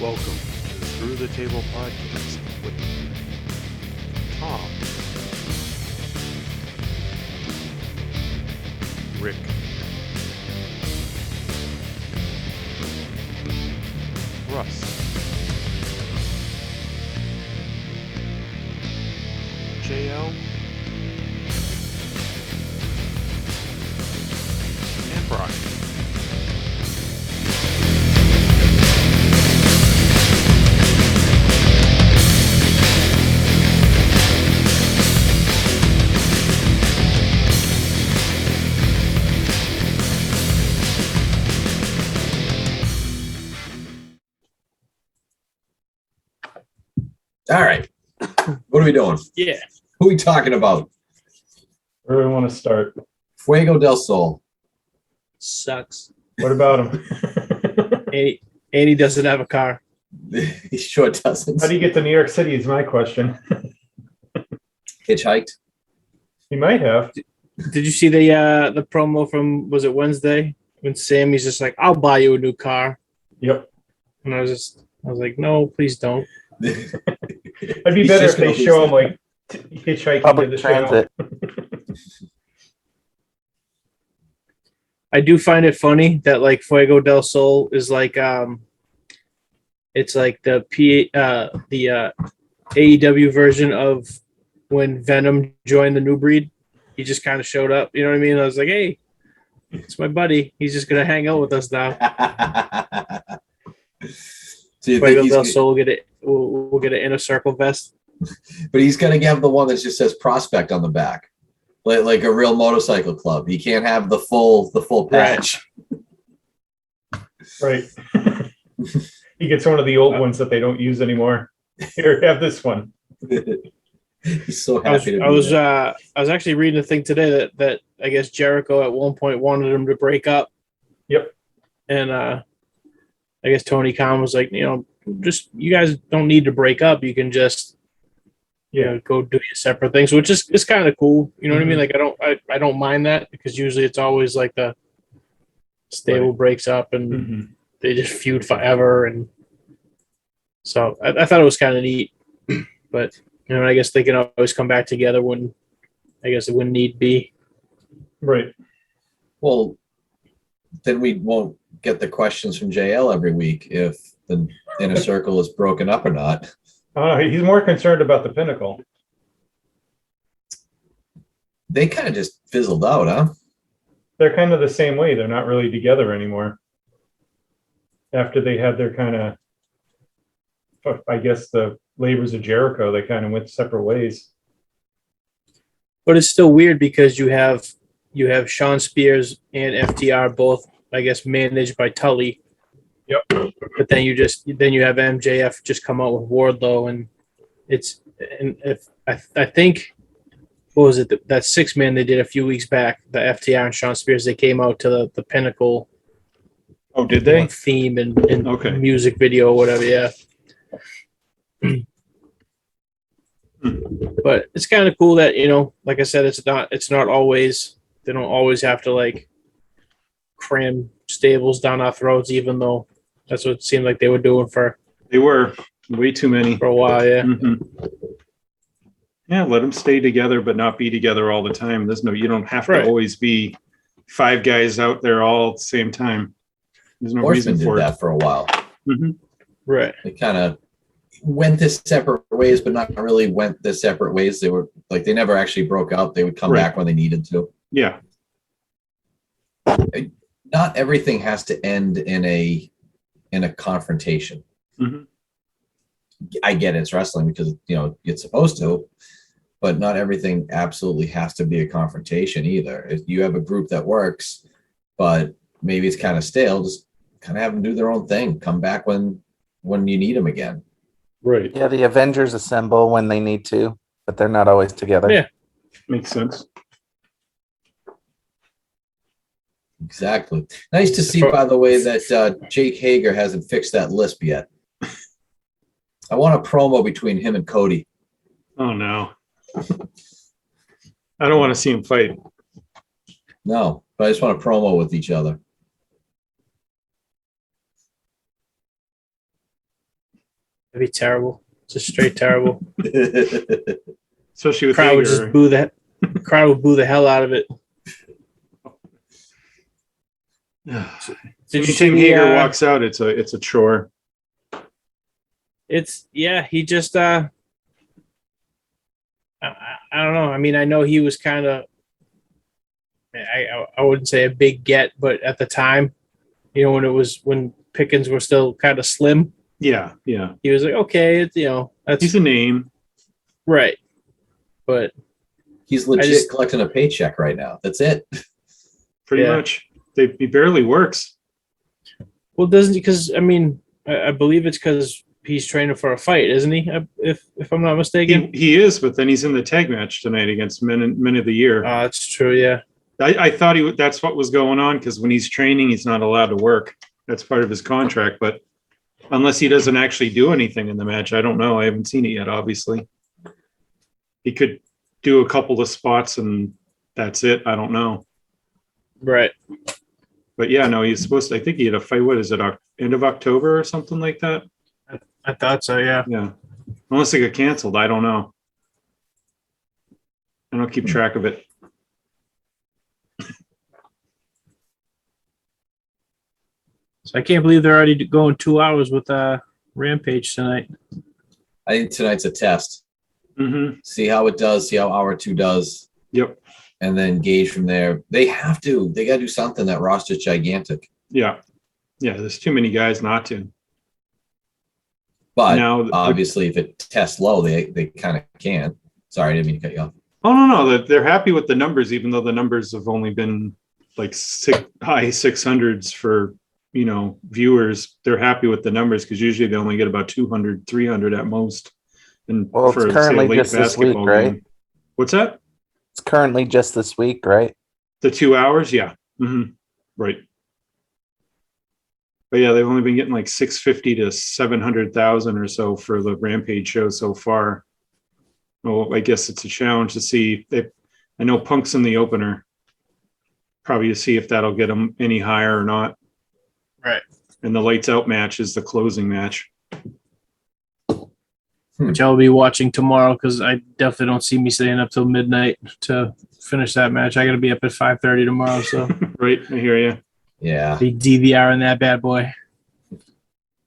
Welcome to the Through the Table podcast with Tom, Rick, Russ, JL, and Brock. All right. What are we doing? Yeah. Who are we talking about? Where do we want to start? Fuego del Sol. Sucks. What about him? And he doesn't have a car. He sure doesn't. How do you get to New York City is my question. Hitchhiked? He might have. Did you see the promo from, was it Wednesday, when Sammy's just like, "I'll buy you a new car," Yep. and I was like, "No, please don't." It'd be He's better just if they gonna show lose him like hitchhiking to Public the transit. show. I do find it funny that like Fuego del Sol is like it's like the AEW version of when Venom joined the New Breed. He just kind of showed up, you know what I mean? I was like, "Hey, it's my buddy. He's just gonna hang out with us now." So you think Fuego he's del Sol will get it. We'll get an inner circle vest. but he's gonna have the one that just says prospect on the back. Like a real motorcycle club. He can't have the full patch. Right. He gets one of the old ones that they don't use anymore. Here, have this one. He's so happy to be I was there. I was actually reading a thing today that I guess Jericho at one point wanted him to break up. Yep. And I guess Tony Khan was like, just you guys don't need to break up. You can just go do your separate things, which is kind of cool. You know what I mean? Like I don't mind that because usually it's always like the stable breaks up and they just feud forever. And so I thought it was kind of neat, but I guess they can always come back together when I guess it wouldn't need be. Right. Well, then we won't get the questions from JL every week if the inner circle is broken up or not. He's more concerned about the Pinnacle. They kind of just fizzled out, huh? They're kind of the same way. They're not really together anymore. After they had their kind of, I guess, the labors of Jericho, they kind of went separate ways. But it's still weird because you have Sean Spears and FTR both, I guess, managed by Tully. Yep. But then you have MJF just come out with Wardlow, and if I think, what was it, that 6-man they did a few weeks back, the FTR and Sean Spears, they came out to the Pinnacle. Oh, did they? Theme and Okay. music video or whatever, yeah. But it's kind of cool that, like I said, it's not always, they don't always have to like cram stables down our throats, even though that's what it seemed like they were doing They were way too many. for a while, yeah. Yeah, let them stay together, but not be together all the time. You don't have Right. to always be 5 guys out there all at the same time. There's no reason Horseman for did it. that for a while. Right. They kind of went their separate ways, but not really went their separate ways. They were like, they never actually broke up. They would come Right. back when they needed to. Yeah, Not everything has to end in a confrontation. Mhm. I get it's wrestling because it's supposed to, but not everything absolutely has to be a confrontation either. If you have a group that works, but maybe it's kind of stale, just kind of have them do their own thing. Come back when you need them again. Right. Yeah, the Avengers assemble when they need to, but they're not always together. Yeah. makes sense. Exactly. Nice to see, by the way, that Jake Hager hasn't fixed that lisp yet. I want a promo between him and Cody. Oh, no. I don't want to see him fight. No, but I just want a promo with each other. That'd be terrible. Just straight terrible. Especially with Crowd would just Hager. boo that. Crowd would boo the hell out of it. Did you see Anytime the, Hager walks out, it's a chore. he just I don't know. I mean, I know he was kind of I wouldn't say a big get, but at the time, when Pickens were still kind of slim, Yeah. he was like, okay, that's He's a name. right. But He's legit collecting a paycheck right now. That's it. Pretty Yeah. much. He barely works. well, doesn't because I mean, I believe it's because he's training for a fight, isn't he? If I'm not mistaken. He is, but then he's in the tag match tonight against Men of the Year. That's true. Yeah. I thought that's what was going on, because when he's training, he's not allowed to work. That's part of his contract. But unless he doesn't actually do anything in the match, I don't know. I haven't seen it yet, obviously. He could do a couple of spots and that's it. I don't know. Right. But yeah, no, he's supposed to. I think he had a fight. What is it? End of October or something like that? I thought so. Yeah. Yeah. Unless it got canceled. I don't know. I don't keep track of it. So I can't believe they're already going 2 hours with Rampage tonight. I think tonight's a test. Mm-hmm. See how it does. See how hour 2 does. Yep. And then gauge from there. They got to do something. That roster's gigantic. Yeah. Yeah. There's too many guys not to. But Now, obviously, if it tests low, they kind of can. Sorry, I didn't mean to cut you off. Oh, no. They're happy with the numbers, even though the numbers have only been like high 600s for, viewers. They're happy with the numbers because usually they only get about 200, 300 at most. And Well, it's currently just this week, right? What's that? It's currently just this week, right? The 2 hours? Yeah. Mm-hmm. Right. But yeah, they've only been getting like 650 to 700,000 or so for the Rampage show so far. Well, I guess it's a challenge to see. I know Punk's in the opener. Probably to see if that'll get them any higher or not. Right. And the lights out match is the closing match. Which I'll be watching tomorrow because I definitely don't see me staying up till midnight to finish that match. I got to be up at 5:30 tomorrow, so Right, I hear you. Yeah. be DVRing that bad boy.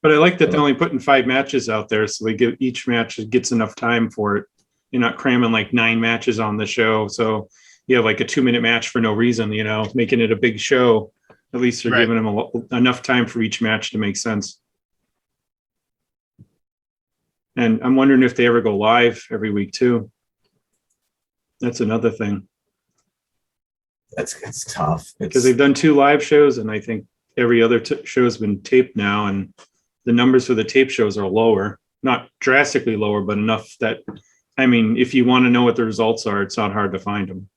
But I like that they're only putting 5 matches out there, so they give each match gets enough time for it. You're not cramming like 9 matches on the show, so you have like a 2-minute match for no reason. Making it a big show. At least they're giving them enough time for each match to make sense. And I'm wondering if they ever go live every week too. That's another thing. It's tough. Because they've done 2 live shows, and I think every other show has been taped now, and the numbers for the tape shows are lower. Not drastically lower, but enough that, if you want to know what the results are, it's not hard to find them.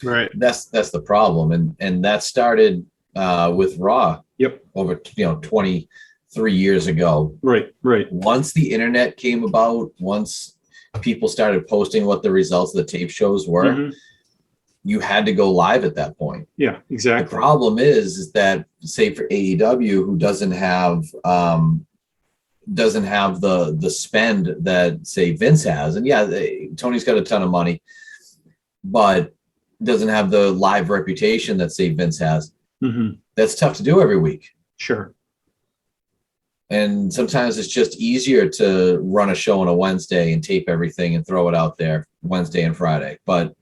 Right. That's the problem, and that started with Raw. Yep. Over 23 years ago. Right. Once the internet came about, once people started posting what the results of the tape shows were, Mm-hmm. you had to go live at that point. Yeah, exactly. The problem is that, say, for AEW, who doesn't have the spend that, say, Vince has, and Tony's got a ton of money, but doesn't have the live reputation that, say, Vince has. Mm-hmm. That's tough to do every week. Sure. And sometimes it's just easier to run a show on a Wednesday and tape everything and throw it out there Wednesday and Friday. But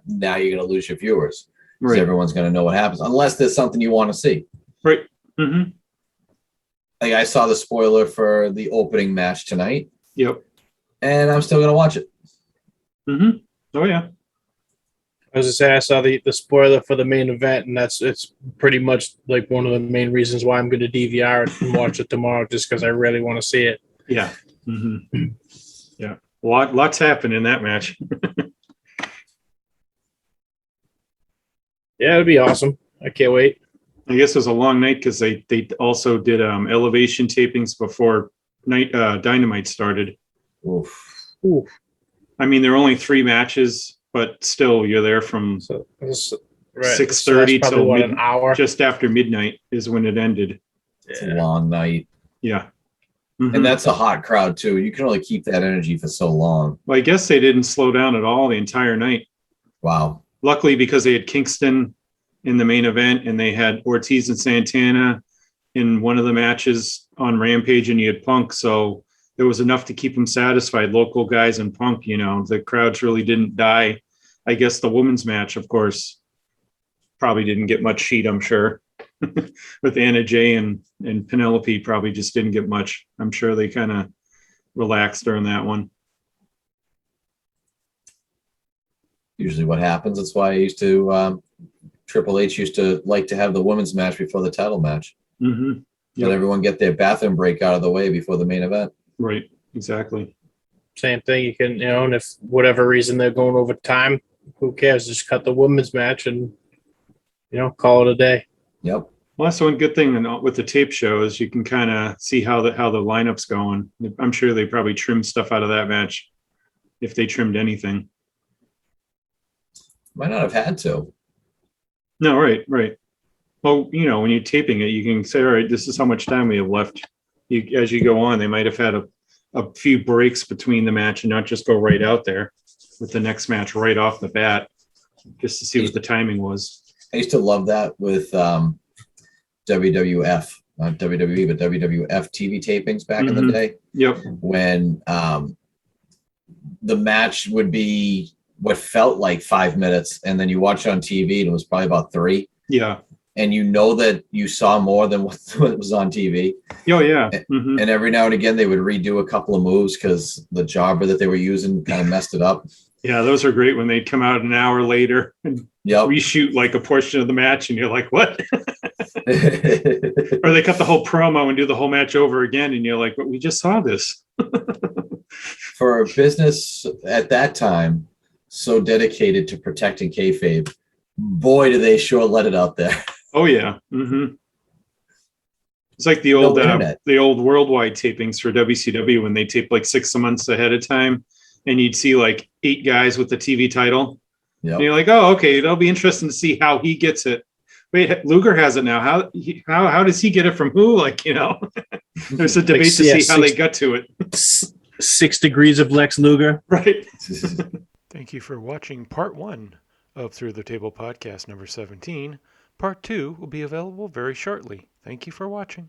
now you're going to lose your viewers. Because everyone's going to know what happens, unless there's something you want to see. Right. Mm-hmm. Like, I saw the spoiler for the opening match tonight. Yep. And I'm still going to watch it. Mm-hmm. Oh, yeah. As I say, I saw the spoiler for the main event, and it's pretty much like one of the main reasons why I'm going to DVR it and watch it tomorrow, just because I really want to see it. Yeah. Mm-hmm. Yeah. Lots happened in that match. Yeah, it'd be awesome. I can't wait. I guess it was a long night because they also did elevation tapings before Dynamite started. Oof. Ooh. There were only 3 matches, but still, you're there from 6:30 till an hour. Just after midnight is when it ended. It's a long night. Yeah. Mhm. And that's a hot crowd too. You can only keep that energy for so long. Well, I guess they didn't slow down at all the entire night. Wow. Luckily, because they had Kingston in the main event and they had Ortiz and Santana in one of the matches on Rampage, and you had Punk. So there was enough to keep them satisfied. Local guys and Punk, you know, the crowds really didn't die. I guess the women's match, of course, probably didn't get much heat, I'm sure. With Anna Jay and Penelope probably just didn't get much. I'm sure they kind of relaxed during that one. Usually what happens. That's why I used to, Triple H used to like to have the women's match before the title match. Mm-hmm. Let everyone get their bathroom break out of the way before the main event. Right, exactly. Same thing. You can, you know, and if whatever reason they're going over time, who cares? Just cut the women's match and, you know, call it a day. Yep. Well, that's one good thing with the tape show is you can kind of see how the lineup's going. I'm sure they probably trimmed stuff out of that match if they trimmed anything. Might not have had to. No, right. Well, you know, when you're taping it, you can say, all right, this is how much time we have left. As you go on, they might have had a few breaks between the match and not just go right out there with the next match right off the bat, just to see what the timing was. I used to love that with WWF, not WWE, but WWF TV tapings back in the day. Yep. When the match would be what felt like 5 minutes, and then you watch it on TV and it was probably about 3. Yeah. And you know that you saw more than what was on TV. Oh, yeah. And every now and again, they would redo a couple of moves because the jobber that they were using kind of messed it up. Yeah, those are great when they'd come out an hour later and reshoot like a portion of the match, and you're like, what? Or they cut the whole promo and do the whole match over again, and you're like, but we just saw this. For a business at that time so dedicated to protecting kayfabe, boy, do they sure let it out there. Oh yeah. It's like the old worldwide tapings for WCW when they tape like 6 months ahead of time, and you'd see like 8 guys with the TV title. Yep. And you're like, oh, okay, it'll be interesting to see how he gets it. Wait, Luger has it now. How does he get it from who? Like, you know, there's a debate to see how they got to it. 6 degrees of Lex Luger. Right. Thank you for watching part 1 of Through the Table podcast number 17. Part 2 will be available very shortly. Thank you for watching.